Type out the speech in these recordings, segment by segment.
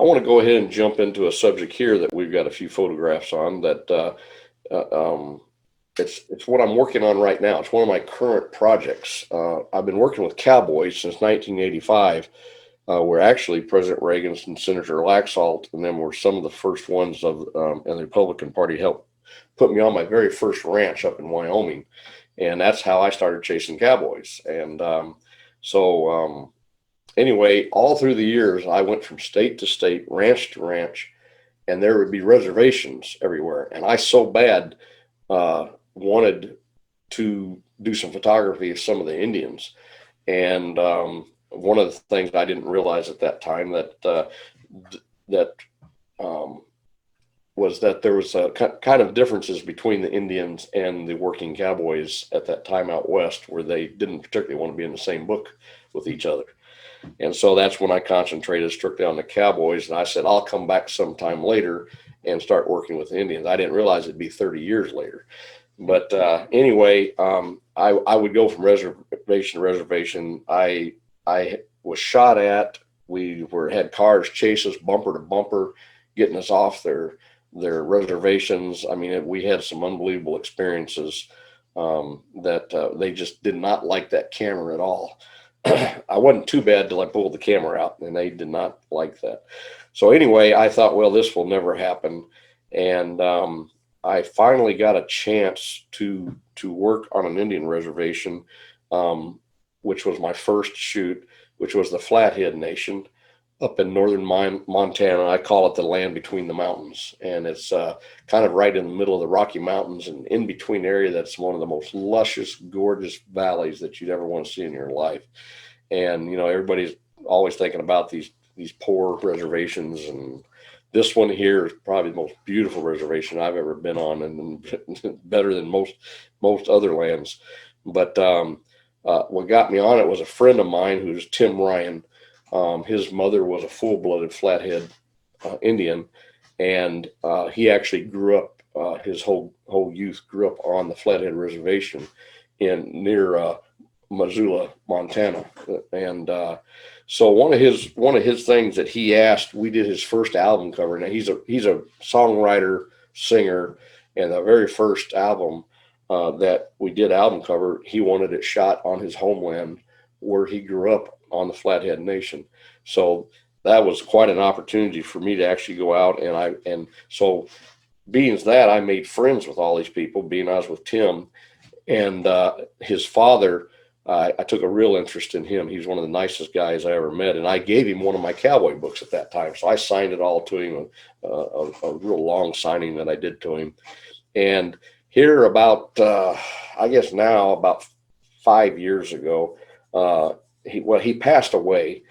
I want to go ahead and jump into a subject here that we've got a few photographs on that it's what I'm working on right now. It's one of my current projects. I've been working with cowboys since 1985. Where actually President Reagan and Senator Laxalt and them were some of the first ones of and the Republican Party helped put me on my very first ranch up in Wyoming, and that's how I started chasing cowboys. And so anyway, all through the years, I went from state to state, ranch to ranch, and there would be reservations everywhere. And I so bad wanted to do some photography of some of the Indians. And one of the things I didn't realize at that time that was that there was a kind of differences between the Indians and the working cowboys at that time out west, where they didn't particularly want to be in the same book with each other. And so that's when I concentrated strictly on the cowboys. And I said, I'll come back sometime later and start working with the Indians. I didn't realize it'd be 30 years later. But anyway, I would go from reservation to reservation. I was shot at. We had cars chase us bumper to bumper, getting us off their reservations. I mean, we had some unbelievable experiences that they just did not like that camera at all. I wasn't too bad till I pulled the camera out, and they did not like that. So anyway, I thought, well, this will never happen, and I finally got a chance to work on an Indian reservation, which was my first shoot, which was the Flathead Nation up in northern Montana. I call it the land between the mountains, and it's kind of right in the middle of the Rocky Mountains, and in between area that's one of the most luscious, gorgeous valleys that you'd ever want to see in your life. And you know, everybody's always thinking about these poor reservations, and this one here is probably the most beautiful reservation I've ever been on, and better than most other lands. But what got me on it was a friend of mine who's Tim Ryan. His mother was a full-blooded Flathead Indian, and he actually grew up his whole youth grew up on the Flathead Reservation in near Missoula, Montana. And so one of his things that he asked, we did his first album cover. Now he's a songwriter, singer, and the very first album that we did album cover, he wanted it shot on his homeland where he grew up on the Flathead Nation. So that was quite an opportunity for me to actually go out, and so being that I made friends with all these people, being I was with Tim and his father. I took a real interest in him. He's one of the nicest guys I ever met, and I gave him one of my cowboy books at that time. So I signed it all to him, a real long signing that I did to him. And here about, I guess now about 5 years ago, he passed away,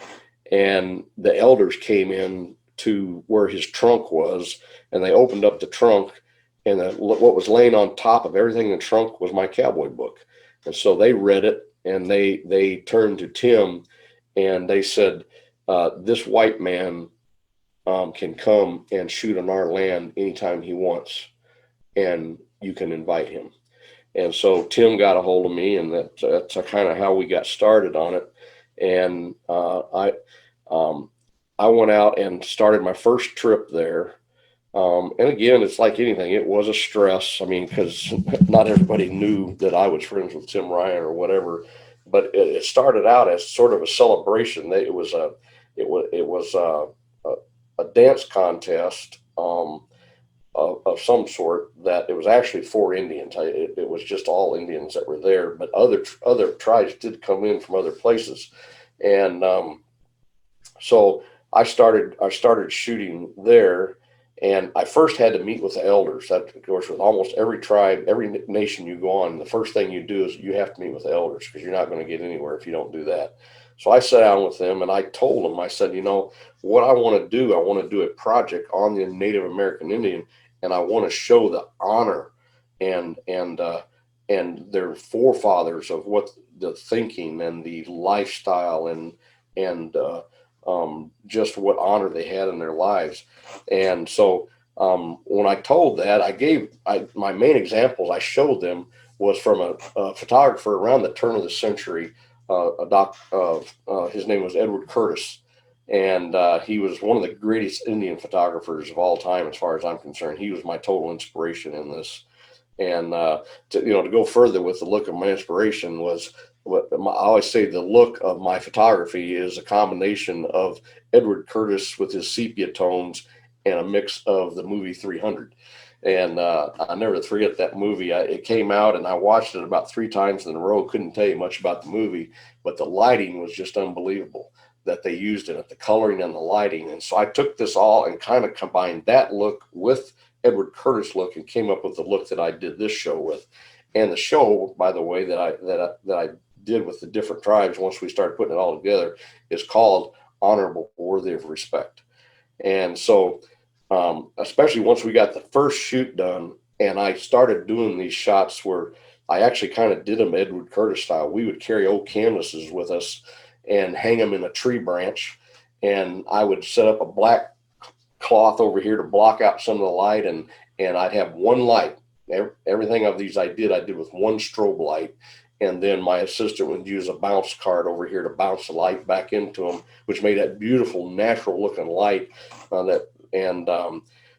and the elders came in to where his trunk was, and they opened up the trunk, and what was laying on top of everything in the trunk was my cowboy book. And so they read it, and they turned to Tim, and they said, this white man can come and shoot on our land anytime he wants, and you can invite him. And so Tim got a hold of me, and that's kind of how we got started on it. And I went out and started my first trip there. And again, it's like anything, it was a stress. I mean, because not everybody knew that I was friends with Tim Ryan or whatever, but it started out as sort of a celebration. It was a dance contest of some sort, that it was actually for Indians. It was just all Indians that were there, but other tribes did come in from other places. And so I started shooting there. And I first had to meet with the elders. That, of course, with almost every tribe, every nation you go on, the first thing you do is you have to meet with the elders, because you're not going to get anywhere if you don't do that. So I sat down with them, and I told them, I said, you know, what I want to do a project on the Native American Indian, and I want to show the honor and their forefathers of what the thinking and the lifestyle and just what honor they had in their lives. And so when I told that, my main examples I showed them was from a photographer around the turn of the century. His name was Edward Curtis, And he was one of the greatest Indian photographers of all time, as far as I'm concerned. He was my total inspiration in this. And to go further with the look of my inspiration was I always say the look of my photography is a combination of Edward Curtis with his sepia tones and a mix of the movie 300. And I never forget that movie. It came out and I watched it about 3 times in a row. Couldn't tell you much about the movie, but the lighting was just unbelievable that they used in it, the coloring and the lighting. And so I took this all and kind of combined that look with Edward Curtis look and came up with the look that I did this show with. And the show, by the way, that I did with the different tribes once we started putting it all together is called Honorable, Worthy of Respect. And so especially once we got the first shoot done and I started doing these shots where I actually kind of did them Edward Curtis style. We would carry old canvases with us and hang them in a tree branch, and I would set up a black cloth over here to block out some of the light, and I'd have one light. Everything of these I did with one strobe light, and then my assistant would use a bounce card over here to bounce the light back into them, which made that beautiful natural looking light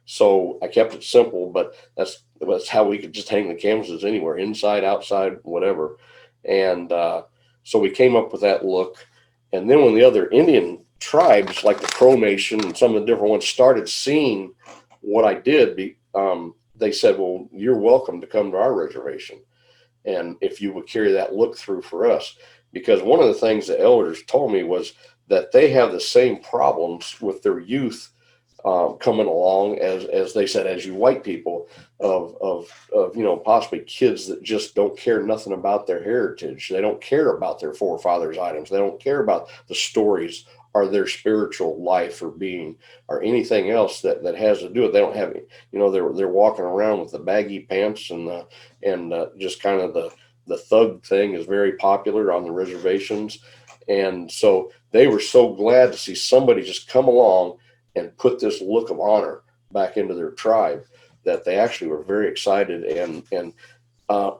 so I kept it simple, but that's how we could just hang the canvases anywhere, inside, outside, whatever. And so we came up with that look. And then when the other Indian tribes, like the Crow Nation and some of the different ones, started seeing what I did, they said, well, you're welcome to come to our reservation. And if you would carry that look through for us, because one of the things the elders told me was that they have the same problems with their youth coming along as they said, as you white people, of possibly kids that just don't care nothing about their heritage. They don't care about their forefathers' items. They don't care about the stories or their spiritual life or being or anything else that has to do with it. They don't have any, they're walking around with the baggy pants and just kind of the thug thing is very popular on the reservations. And so they were so glad to see somebody just come along and put this look of honor back into their tribe that they actually were very excited. And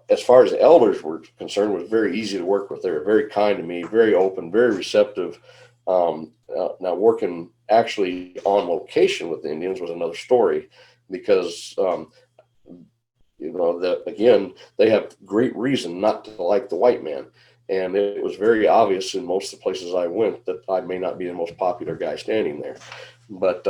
as far as the elders were concerned, it was very easy to work with. They were very kind to me, very open, very receptive. Now working actually on location with the Indians was another story because, again, they have great reason not to like the white man. And it was very obvious in most of the places I went that I may not be the most popular guy standing there. But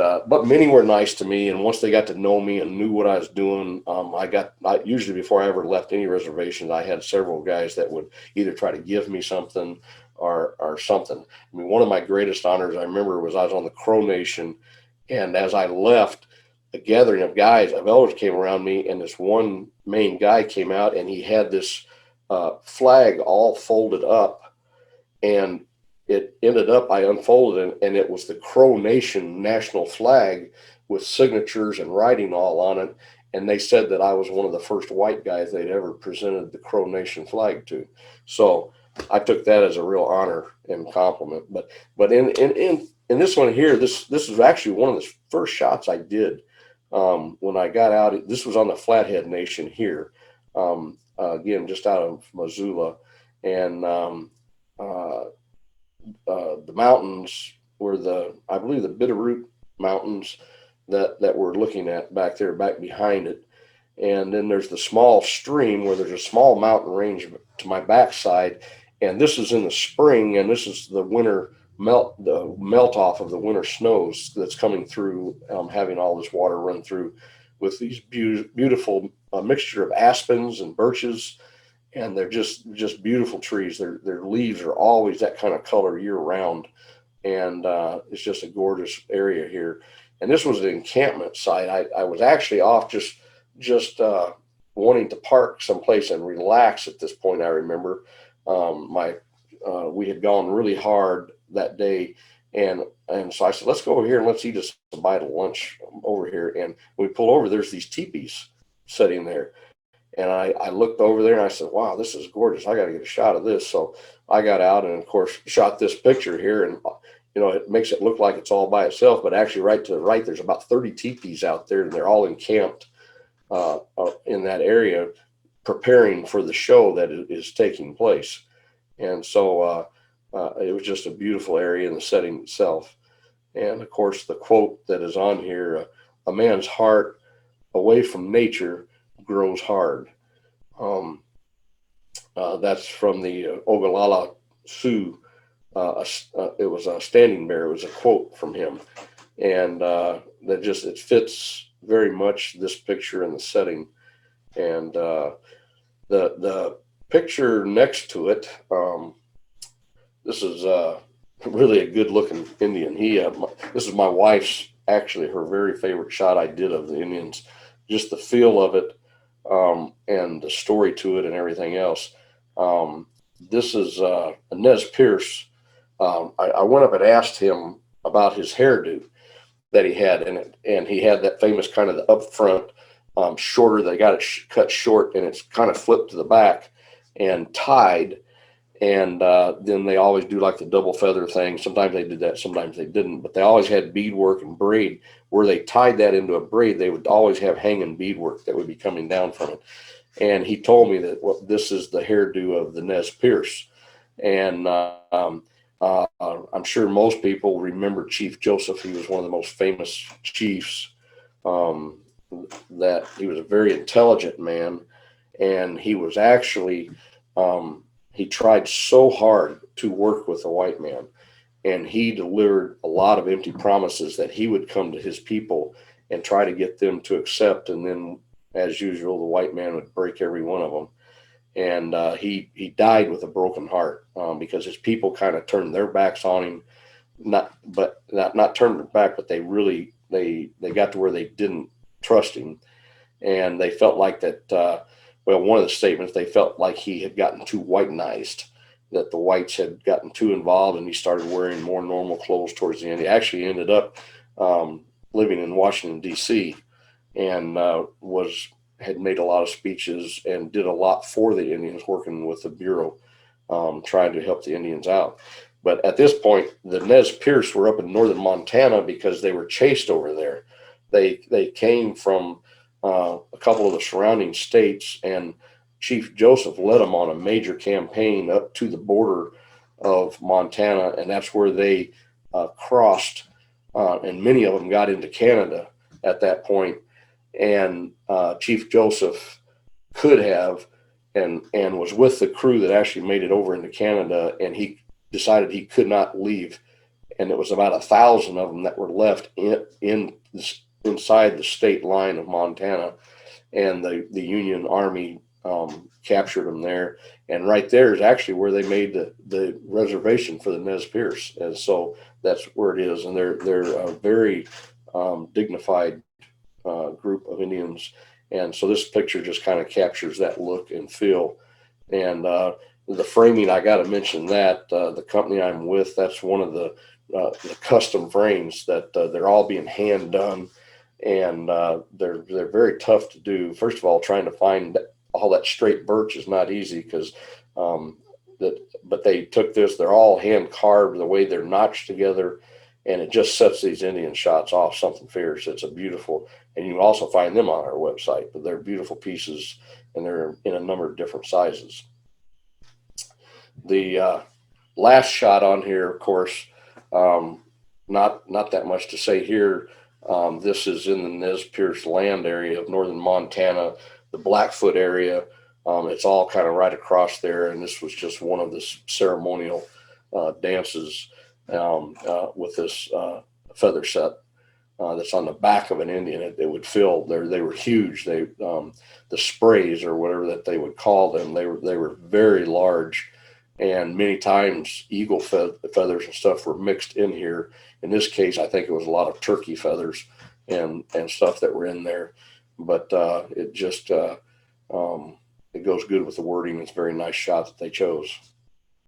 many were nice to me, and once they got to know me and knew what I was doing, I usually before I ever left any reservations, I had several guys that would either try to give me something or something. I mean, one of my greatest honors I remember was I was on the Crow Nation, and as I left, a gathering of elders came around me, and this one main guy came out, and he had this flag all folded up, and it ended up, I unfolded it, and it was the Crow Nation national flag with signatures and writing all on it. And they said that I was one of the first white guys they'd ever presented the Crow Nation flag to. So I took that as a real honor and compliment. But in this one here, this was actually one of the first shots I did when I got out. This was on the Flathead Nation here, again, just out of Missoula. And the mountains were I believe the Bitterroot Mountains that we're looking at back there, back behind it. And then there's the small stream where there's a small mountain range to my backside. And this is in the spring, and this is the melt off of the winter snows that's coming through, having all this water run through with these beautiful mixture of aspens and birches. And they're just beautiful trees. Their leaves are always that kind of color year round. And it's just a gorgeous area here. And this was an encampment site. I was actually off just wanting to park someplace and relax at this point. I remember we had gone really hard that day. And so I said, let's go over here and let's eat a bite of lunch over here. And when we pull over, there's these teepees sitting there. And I looked over there and I said, wow, this is gorgeous. I got to get a shot of this. So I got out and, of course, shot this picture here. And, it makes it look like it's all by itself. But actually right to the right, there's about 30 teepees out there. And they're all encamped in that area preparing for the show that is taking place. And so it was just a beautiful area in the setting itself. And of course, the quote that is on here, a man's heart away from nature grows hard. Um, that's from the Ogallala Sioux. It was a Standing Bear. It was a quote from him, and that just it fits very much this picture and the setting. And the picture next to it, this is really a good looking Indian. This is my wife's, actually her very favorite shot I did of the Indians. Just the feel of it, and the story to it and everything else. This is Nez Pierce. I went up and asked him about his hairdo that he had in it, and he had that famous kind of the up front, shorter. They got it cut short, and it's kind of flipped to the back and tied. And then they always do like the double feather thing. Sometimes they did that, sometimes they didn't. But they always had beadwork and braid. Where they tied that into a braid, they would always have hanging beadwork that would be coming down from it. And he told me that, well, this is the hairdo of the Nez Pierce. And I'm sure most people remember Chief Joseph. He was one of the most famous chiefs. Um, that he was a very intelligent man, and he was actually he tried so hard to work with the white man, and he delivered a lot of empty promises that he would come to his people and try to get them to accept, and then, as usual, the white man would break every one of them. And he died with a broken heart, because his people kind of turned their backs on him. Not turned their back, but they got to where they didn't trust him, and they felt like that. Well, one of the statements, they felt like he had gotten too whitenized, that the whites had gotten too involved, and he started wearing more normal clothes towards the end. He actually ended up living in Washington D.C. and had made a lot of speeches and did a lot for the Indians, working with the Bureau, trying to help the Indians out. But at this point, the Nez Pierce were up in northern Montana because they were chased over there. They came from a couple of the surrounding states, and Chief Joseph led them on a major campaign up to the border of Montana, and that's where they crossed, and many of them got into Canada at that point. And Chief Joseph could have and was with the crew that actually made it over into Canada, and he decided he could not leave, and it was about 1,000 of them that were left inside the state line of Montana, and the Union Army captured them there. And right there is actually where they made the reservation for the Nez Pierce, and so that's where it is. And they're a very dignified group of Indians, and so this picture just kind of captures that look and feel. And the framing, I got to mention that the company I'm with, that's one of the custom frames that they're all being hand done, and they're very tough to do. First of all, trying to find all that straight birch is not easy, because but they took this, they're all hand carved the way they're notched together, and it just sets these Indian shots off something fierce. It's a beautiful, and you can also find them on our website, but they're beautiful pieces, and they're in a number of different sizes. The last shot on here, of course, not that much to say here. This is in the Nez Pierce land area of northern Montana, the Blackfoot area. It's all kind of right across there, and this was just one of the ceremonial dances with this feather set that's on the back of an Indian. It would fill. They were huge. The sprays, or whatever that they would call them, they were very large, and many times eagle feathers and stuff were mixed in here. In this case, I think it was a lot of turkey feathers and stuff that were in there, but it just it goes good with the wording. It's a very nice shot that they chose.